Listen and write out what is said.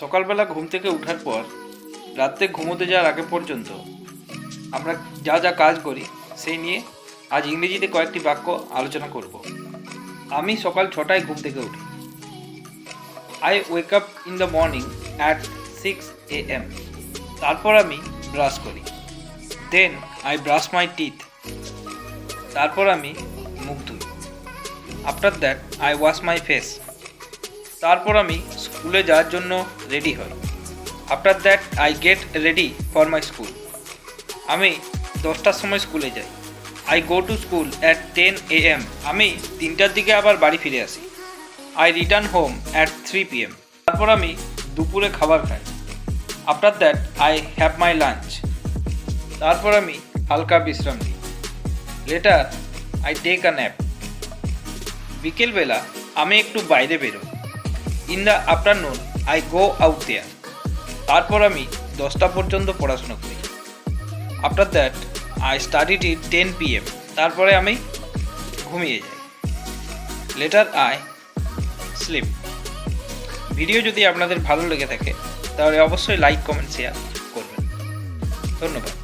সকালবেলা ঘুম থেকে ওঠার পর রাত্রে ঘুমোতে যাওয়ার আগে পর্যন্ত আমরা যা যা কাজ করি সেই নিয়ে আজ ইংরেজিতে কয়েকটি বাক্য আলোচনা করব। আমি সকাল 6টায় ঘুম থেকে উঠি। I wake up in the morning at 6 AM। তারপর আমি ব্রাশ করি। Then I brush my teeth. তারপর আমি মুখ ধুই। After that I wash my face. তারপর আমি স্কুলে যাওয়ার জন্য রেডি হই। After that I get ready for my school. আমি 10টার সময় স্কুলে যাই। I go to school at 10 AM। আমি 3টার দিকে আবার বাড়ি ফিরে আসি। I return home at 3 PM। তারপর আমি দুপুরে খাবার খাই। After that I have my lunch. তারপর আমি হালকা বিশ্রাম নিই। Later I take a nap. বিকেলবেলা আমি একটু বাইরে বেরোই। In the afternoon I go out there. তারপর আমি 10টা পর্যন্ত পড়াশোনা করি। After that I study till 10 PM। তারপরে আমি ঘুমিয়ে যাই। Letter I sleep. ভিডিও যদি আপনাদের ভালো লেগে থাকে তাহলে অবশ্যই লাইক, কমেন্ট, শেয়ার করবেন। ধন্যবাদ।